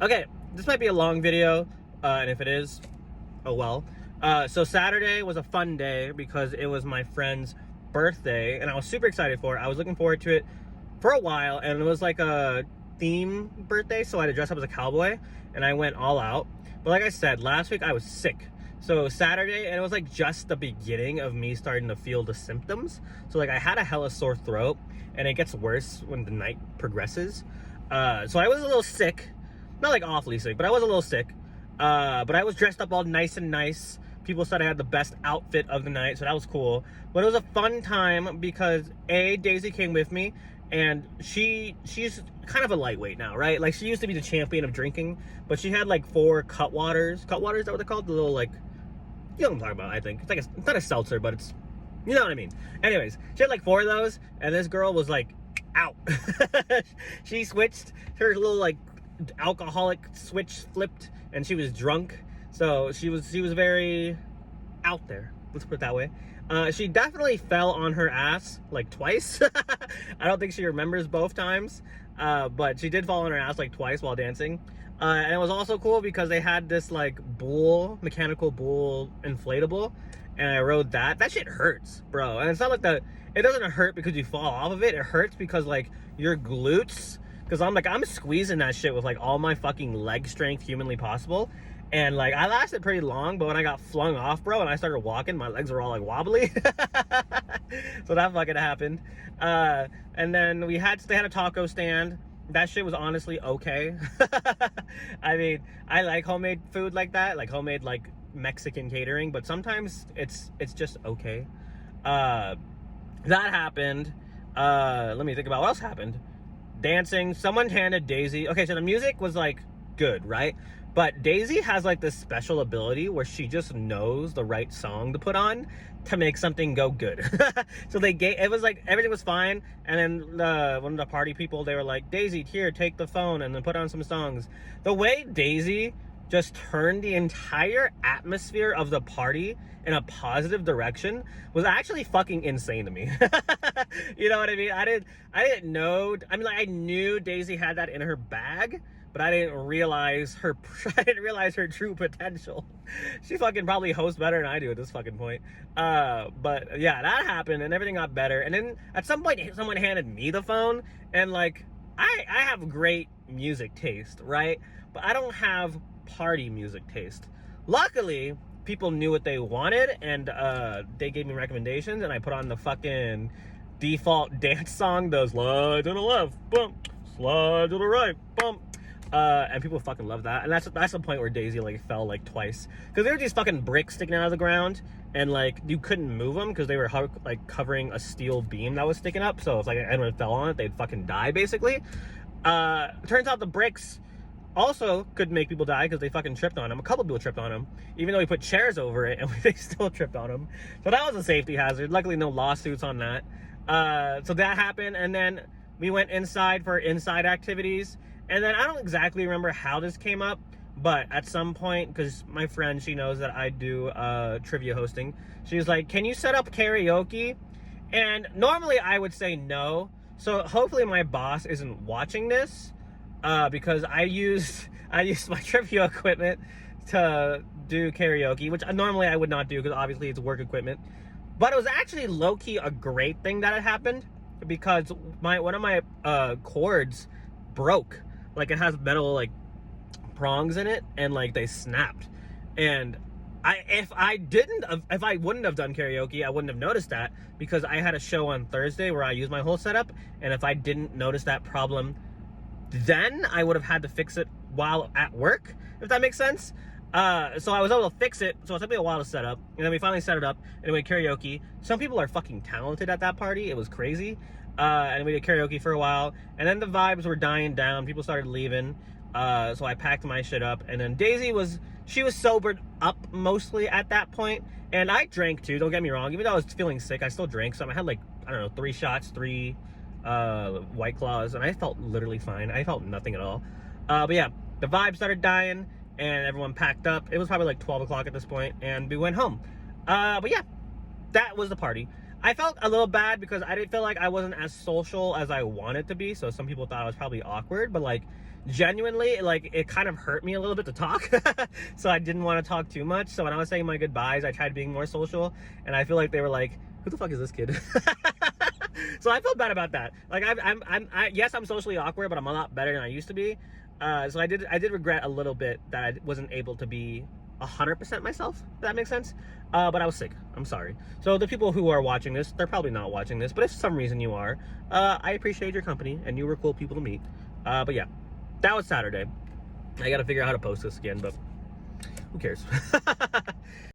Okay, this might be a long video, and if it is, oh well. So Saturday was a fun day because it was my friend's birthday, and I was super excited for it. I was looking forward to it for a while, and it was like a theme birthday, so I had to dress up as a cowboy, and I went all out. But like I said, last week I was sick. So it was Saturday, and it was like just the beginning of me starting to feel the symptoms. So like I had a hella sore throat, and it gets worse when the night progresses. So I was a little sick. Not like awfully sick, but I was a little sick. But I was dressed up all nice and nice. People said I had the best outfit of the night, so that was cool. But it was a fun time because Daisy came with me, and she's kind of a lightweight now, right? Like, she used to be the champion of drinking, but she had like 4 Cutwaters. Cutwaters, is that what they're called? The little, like, you know what I'm talking about, I think. It's like it's not a seltzer, but it's, you know what I mean. Anyways, she had like 4 of those, and this girl was like out. She switched her little like alcoholic switch flipped, and she was drunk, so she was very out there, let's put it that way. She definitely fell on her ass like twice. I don't think she remembers both times, but she did fall on her ass like twice while dancing. And it was also cool because they had this like mechanical bull inflatable, and I rode that. That shit hurts, bro. And it's not like it doesn't hurt because you fall off of it. It hurts because like your glutes, because I'm squeezing that shit with like all my fucking leg strength humanly possible. And like I lasted pretty long, but when I got flung off, bro, and I started walking, my legs were all like wobbly. So that fucking happened. And then they had a taco stand. That shit was honestly okay. I mean, I like homemade food like that, like homemade like Mexican catering, but sometimes it's just okay. That happened. Let me think about what else happened. Dancing. Someone handed Daisy. Okay, so the music was like good, right? But Daisy has like this special ability where she just knows the right song to put on to make something go good. So it was like everything was fine, and then one of the party people, they were like, Daisy, here, take the phone and then put on some songs. The way Daisy just turned the entire atmosphere of the party in a positive direction was actually fucking insane to me. You know what I mean? I didn't know. I mean, like, I knew Daisy had that in her bag, but I didn't realize her true potential. She fucking probably hosts better than I do at this fucking point. But yeah, that happened, and everything got better. And then at some point, someone handed me the phone, and like, I have great music taste, right? But I don't have party music taste. Luckily, people knew what they wanted, and they gave me recommendations, and I put on the fucking default dance song, the slide to the left, bump, slide to the right, bump. And people fucking love that. And that's the point where Daisy like fell like twice, because there were these fucking bricks sticking out of the ground, and like you couldn't move them because they were like covering a steel beam that was sticking up. So if like anyone fell on it, they'd fucking die basically. Turns out the bricks also could make people die because they fucking tripped on them. A couple people tripped on them, even though we put chairs over it, and they still tripped on them. So that was a safety hazard. Luckily, no lawsuits on that. So that happened, and then we went inside for inside activities. And then I don't exactly remember how this came up, but at some point, because my friend, she knows that I do trivia hosting, she was like, can you set up karaoke? And normally I would say no. So hopefully my boss isn't watching this, because I used my trivia equipment to do karaoke, which normally I would not do because obviously it's work equipment. But it was actually low-key a great thing that had happened, because one of my cords broke. Like, it has metal like prongs in it, and like they snapped. And if I wouldn't have done karaoke, I wouldn't have noticed that, because I had a show on Thursday where I used my whole setup, and if I didn't notice that problem then, I would have had to fix it while at work, if that makes sense. So I was able to fix it, so it took me a while to set up, and then we finally set it up, and we did karaoke. Some people are fucking talented at that party. It was crazy. And we did karaoke for a while, and then the vibes were dying down. People started leaving, so I packed my shit up, and then Daisy was sobered up mostly at that point, and I drank too, don't get me wrong. Even though I was feeling sick, I still drank some. I had like, I don't know, 3 shots, 3 White Claws, and I felt literally fine. I felt nothing at all. But yeah, the vibe started dying, and everyone packed up. It was probably like 12 o'clock at this point, and we went home. But yeah, that was the party. I felt a little bad because I didn't feel like I wasn't as social as I wanted to be, so some people thought I was probably awkward, but like, genuinely, like, it kind of hurt me a little bit to talk. So I didn't want to talk too much. So when I was saying my goodbyes, I tried being more social, and I feel like they were like, who the fuck is this kid? So I felt bad about that. Like, yes, I'm socially awkward, but I'm a lot better than I used to be. So I did regret a little bit that I wasn't able to be 100% myself, if that makes sense. But I was sick. I'm sorry. So the people who are watching this, they're probably not watching this, but if for some reason you are, I appreciate your company, and you were cool people to meet. But yeah, that was Saturday. I gotta figure out how to post this again, but who cares?